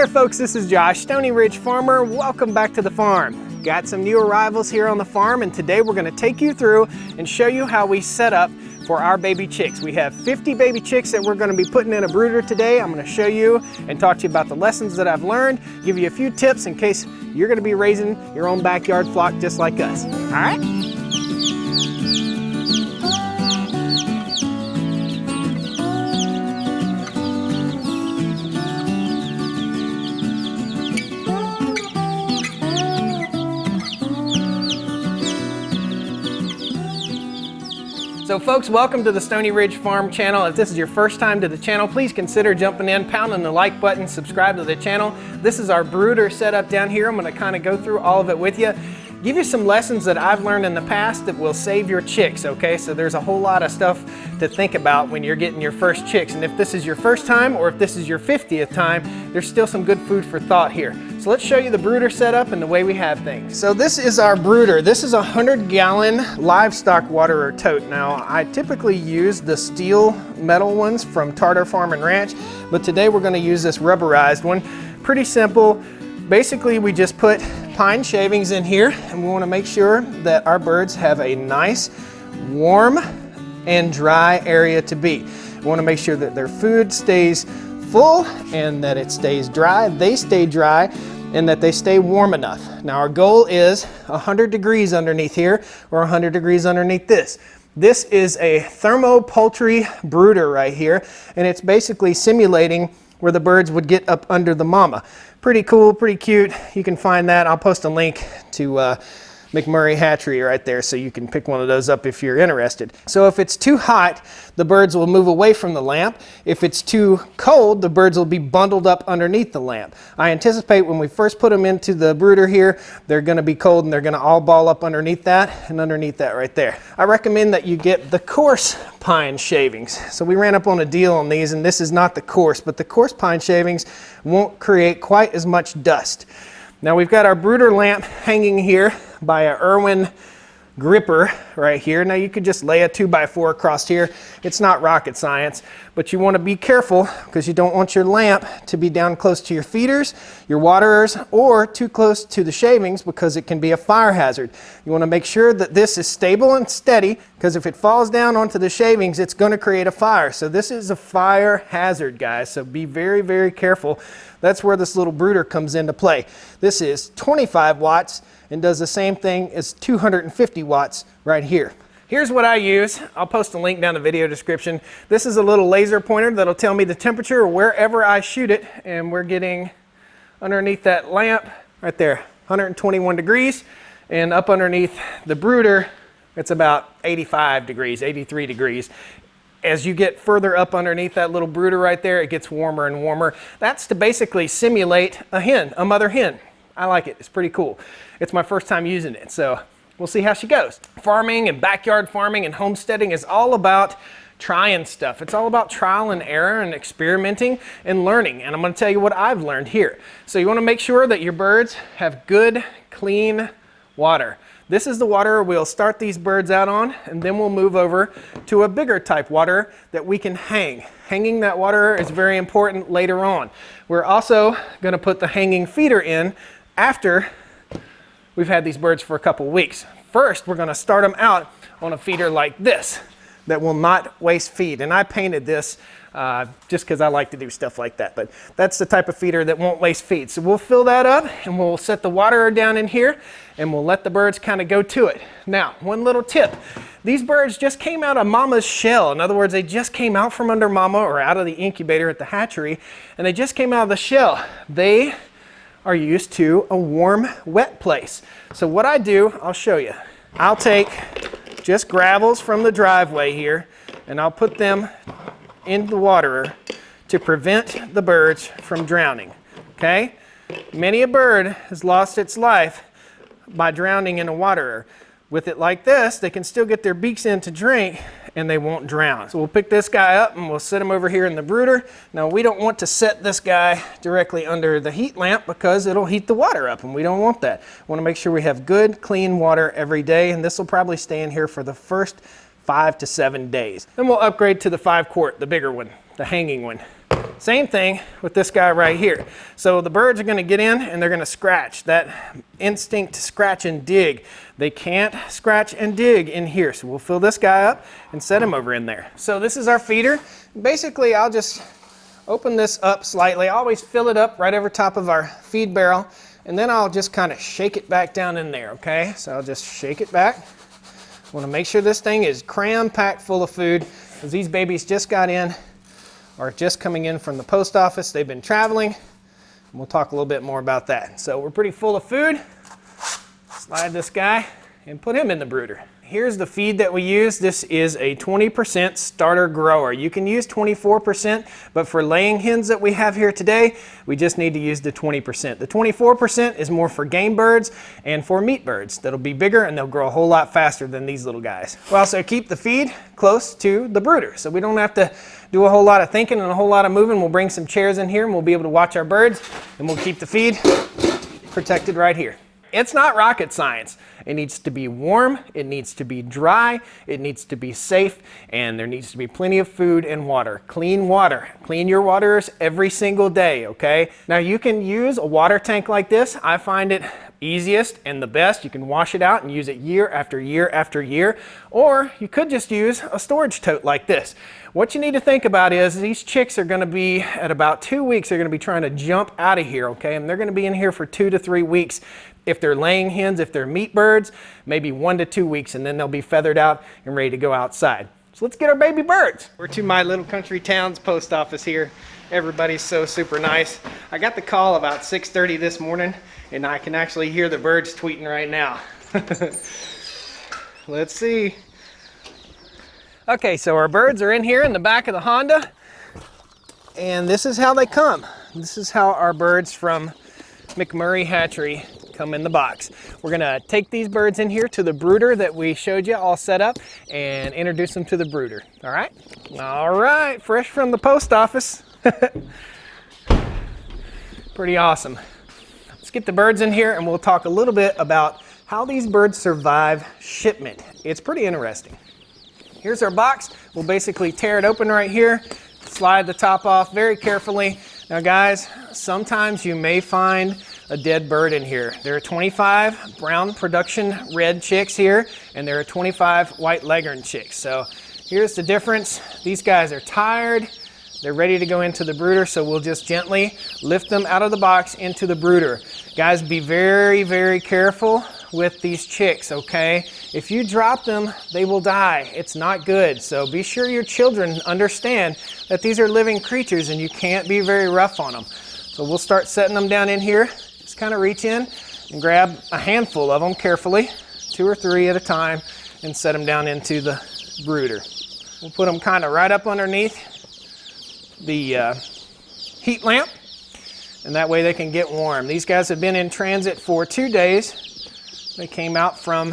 there folks, this is Josh, Stoney Ridge Farmer. Welcome back to the farm. Got some new arrivals here on the farm, and today we're going to take you through and show you how we set up for our baby chicks. We have 50 baby chicks that we're going to be putting in a brooder today. I'm going to show you and talk to you about the lessons that I've learned, give you a few tips in case you're going to be raising your own backyard flock just like us. All right? So folks, welcome to the Stoney Ridge Farm channel. If this is your first time to the channel, please consider jumping in, pounding the like button, subscribe to the channel. This is our brooder setup down here. I'm gonna kind of go through all of it with you. Give you some lessons that I've learned in the past that will save your chicks, okay? So there's a whole lot of stuff to think about when you're getting your first chicks. And if this is your first time or if this is your 50th time, there's still some good food for thought here. So let's show you the brooder setup and the way we have things. So this is our brooder. This is a 100-gallon livestock waterer tote. Now, I typically use the steel metal ones from Tartar Farm and Ranch, but today we're gonna use this rubberized one. Pretty simple. Basically, we just put pine shavings in here, and we want to make sure that our birds have a nice, warm, and dry area to be. We want to make sure that their food stays full and that it stays dry, they stay dry, and that they stay warm enough. Now, our goal is 100 degrees underneath here or 100 degrees underneath this. This is a thermo-poultry brooder right here, and it's basically simulating where the birds would get up under the mama. Pretty cool, pretty cute. You can find that. I'll post a link to McMurray Hatchery right there so you can pick one of those up if you're interested. So if it's too hot, the birds will move away from the lamp. If it's too cold, the birds will be bundled up underneath the lamp. I anticipate when we first put them into the brooder here, they're gonna be cold and they're gonna all ball up underneath that and underneath that right there. I recommend that you get the coarse pine shavings. So we ran up on a deal on these, and this is not the coarse, but the coarse pine shavings won't create quite as much dust. Now we've got our brooder lamp hanging here by a Irwin gripper right here. Now you could just lay a 2x4 across here. It's not rocket science, but you want to be careful because you don't want your lamp to be down close to your feeders, your waterers, or too close to the shavings because it can be a fire hazard. You want to make sure that this is stable and steady because if it falls down onto the shavings, it's going to create a fire. So this is a fire hazard, guys. So be very, very careful. That's where this little brooder comes into play. This is 25 watts and does the same thing as 250 watts right here. Here's what I use. I'll post a link down in the video description. This is a little laser pointer that'll tell me the temperature wherever I shoot it, and we're getting underneath that lamp right there, 121 degrees, and up underneath the brooder, it's about 85 degrees, 83 degrees. As you get further up underneath that little brooder right there, it gets warmer and warmer. That's to basically simulate a hen, a mother hen. I like it. It's pretty cool. It's my first time using it, so we'll see how she goes. Farming and backyard farming and homesteading is all about trying stuff. It's all about trial and error and experimenting and learning, and I'm going to tell you what I've learned here. So you want to make sure that your birds have good, clean water. This is the water we'll start these birds out on, and then we'll move over to a bigger type water that we can hang. Hanging that water is very important later on. We're also going to put the hanging feeder in after we've had these birds for a couple weeks. First, we're going to start them out on a feeder like this that will not waste feed. And I painted this just because I like to do stuff like that. But that's the type of feeder that won't waste feed. So we'll fill that up and we'll set the water down in here and we'll let the birds kind of go to it. Now, one little tip. These birds just came out of mama's shell. In other words, they just came out from under mama or out of the incubator at the hatchery, and they just came out of the shell. They are used to a warm, wet place. So what I do, I'll show you. I'll take just gravels from the driveway here, and I'll put them in the waterer to prevent the birds from drowning, okay? Many a bird has lost its life by drowning in a waterer. With it like this, they can still get their beaks in to drink and they won't drown. So we'll pick this guy up and we'll set him over here in the brooder. Now we don't want to set this guy directly under the heat lamp because it'll heat the water up and we don't want that. We want to make sure we have good, clean water every day, and this will probably stay in here for the first 5 to 7 days. Then we'll upgrade to the 5 quart, the bigger one, the hanging one. Same thing with this guy right here. So the birds are going to get in and they're going to scratch. That instinct to scratch and dig. They can't scratch and dig in here. So we'll fill this guy up and set him over in there. So this is our feeder. Basically, I'll just open this up slightly. I always fill it up right over top of our feed barrel. And then I'll just kind of shake it back down in there, okay? So I'll just shake it back. I want to make sure this thing is cram-packed full of food, because these babies just got in, or just coming in from the post office. They've been traveling, and we'll talk a little bit more about that. So we're pretty full of food. Slide this guy and put him in the brooder. Here's the feed that we use. This is a 20% starter grower. You can use 24%, but for laying hens that we have here today, we just need to use the 20%. The 24% is more for game birds and for meat birds. That'll be bigger and they'll grow a whole lot faster than these little guys. We also keep the feed close to the brooder, so we don't have to do a whole lot of thinking and a whole lot of moving. We'll bring some chairs in here and we'll be able to watch our birds, and we'll keep the feed protected right here. It's not rocket science. It needs to be warm, it needs to be dry, it needs to be safe, and there needs to be plenty of food and water. Clean water. Clean your waters every single day, okay? Now you can use a water tank like this. I find it easiest and the best. You can wash it out and use it year after year after year, or you could just use a storage tote like this. What you need to think about is these chicks are going to be, at about 2 weeks, they're going to be trying to jump out of here, okay? And they're going to be in here for 2 to 3 weeks. If they're laying hens, if they're meat birds, maybe 1 to 2 weeks, and then they'll be feathered out and ready to go outside. So let's get our baby birds. We're to my little country town's post office here. Everybody's so super nice. I got the call about 6:30 this morning, and I can actually hear the birds tweeting right now. Let's see. Okay, so our birds are in here in the back of the Honda, and this is how they come. This is how our birds from McMurray Hatchery come in the box. We're gonna take these birds in here to the brooder that we showed you all set up and introduce them to the brooder. All right? All right, fresh from the post office. Pretty awesome. Let's get the birds in here and we'll talk a little bit about how these birds survive shipment. It's pretty interesting. Here's our box. We'll basically tear it open right here, slide the top off very carefully. Now guys, sometimes you may find a dead bird in here. There are 25 brown production red chicks here, and there are 25 white leghorn chicks. So here's the difference. These guys are tired. They're ready to go into the brooder, so we'll just gently lift them out of the box into the brooder. Guys, be very, very careful with these chicks, okay? If you drop them, they will die. It's not good. So be sure your children understand that these are living creatures and you can't be very rough on them. So we'll start setting them down in here. Just kind of reach in and grab a handful of them carefully, 2 or 3 at a time, and set them down into the brooder. We'll put them kind of right up underneath the heat lamp, and that way they can get warm. These guys have been in transit for 2 days. They came out from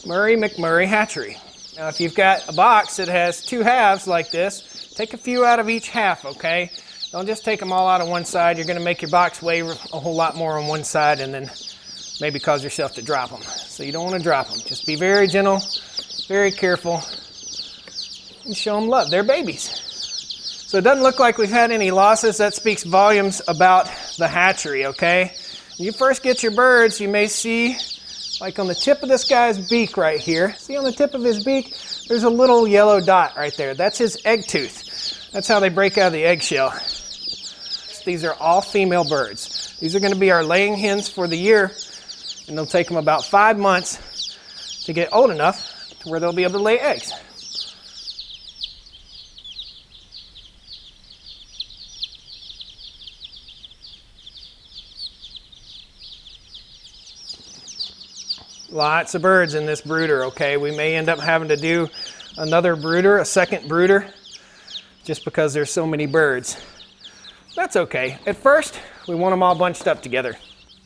McMurray Hatchery. Now if you've got a box that has 2 halves like this, take a few out of each half, okay? Don't just take them all out of one side. You're going to make your box weigh a whole lot more on one side and then maybe cause yourself to drop them. So you don't want to drop them. Just be very gentle, very careful, and show them love. They're babies. So it doesn't look like we've had any losses. That speaks volumes about the hatchery, okay? When you first get your birds, you may see, like on the tip of this guy's beak right here, see on the tip of his beak, there's a little yellow dot right there. That's his egg tooth. That's how they break out of the eggshell. These are all female birds. These are going to be our laying hens for the year, and they'll take them about 5 months to get old enough to where they'll be able to lay eggs. Lots of birds in this brooder, okay? We may end up having to do another brooder, a second brooder, just because there's so many birds. That's okay. At first, we want them all bunched up together.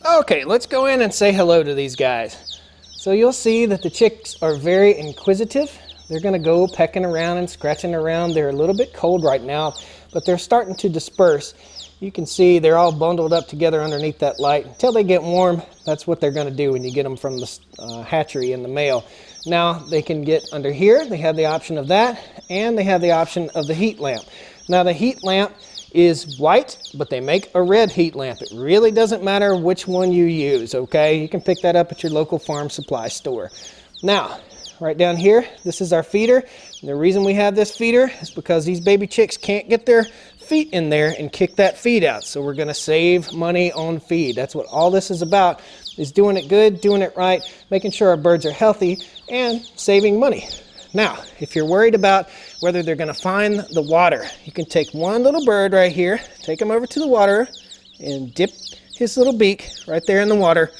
Okay, let's go in and say hello to these guys. So you'll see that the chicks are very inquisitive. They're gonna go pecking around and scratching around. They're a little bit cold right now, but they're starting to disperse. You can see they're all bundled up together underneath that light. Until they get warm, that's what they're gonna do when you get them from the hatchery in the mail. Now, they can get under here. They have the option of that, and they have the option of the heat lamp. Now the heat lamp is white, but they make a red heat lamp. It really doesn't matter which one you use, okay? You can pick that up at your local farm supply store. Now, right down here, this is our feeder. And the reason we have this feeder is because these baby chicks can't get their feet in there and kick that feed out. So we're gonna save money on feed. That's what all this is about, is doing it good, doing it right, making sure our birds are healthy, and saving money. Now, if you're worried about whether they're gonna find the water, you can take one little bird right here, take him over to the water, and dip his little beak right there in the water,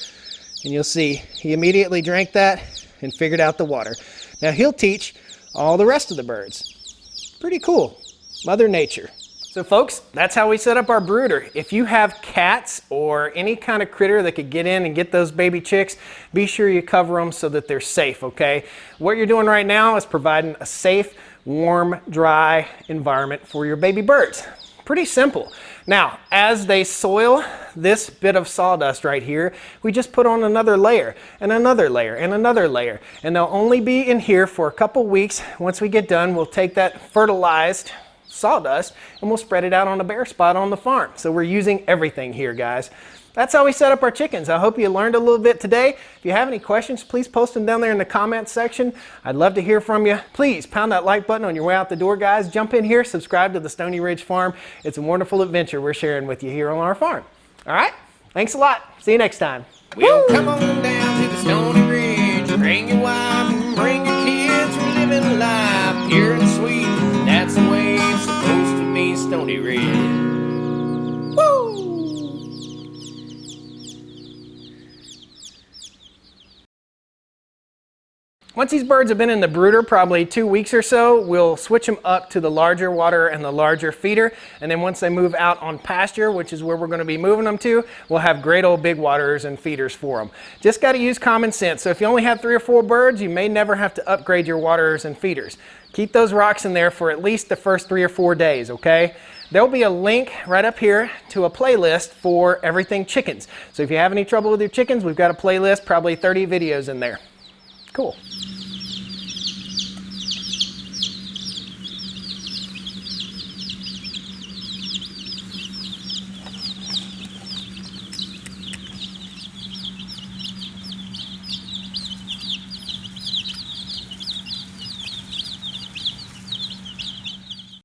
and you'll see he immediately drank that and figured out the water. Now he'll teach all the rest of the birds. Pretty cool. Mother Nature. So folks, that's how we set up our brooder. If you have cats or any kind of critter that could get in and get those baby chicks, be sure you cover them so that they're safe, okay? What you're doing right now is providing a safe, warm, dry environment for your baby birds. Pretty simple. Now, as they soil this bit of sawdust right here, we just put on another layer and another layer and another layer. And they'll only be in here for a couple weeks. Once we get done, we'll take that fertilized sawdust and we'll spread it out on a bare spot on the farm. So we're using everything here, guys. That's how we set up our chickens. I hope you learned a little bit today. If you have any questions, please post them down there in the comments section. I'd love to hear from you. Please pound that like button on your way out the door, guys. Jump in here, subscribe to the Stoney Ridge Farm. It's a wonderful adventure we're sharing with you here on our farm. All right, thanks a lot. See you next time. Well, come on down to the Stoney Ridge. Bring your wife and bring your kids. We're living life pure and sweet. That's the way it's supposed to be, Stoney Ridge. Woo! Once these birds have been in the brooder probably 2 weeks or so, we'll switch them up to the larger water and the larger feeder. And then once they move out on pasture, which is where we're going to be moving them to, we'll have great old big waters and feeders for them. Just got to use common sense. So if you only have 3 or 4 birds, you may never have to upgrade your waters and feeders. Keep those rocks in there for at least the first 3 or 4 days, okay? There'll be a link right up here to a playlist for everything chickens. So if you have any trouble with your chickens, we've got a playlist, probably 30 videos in there. Cool.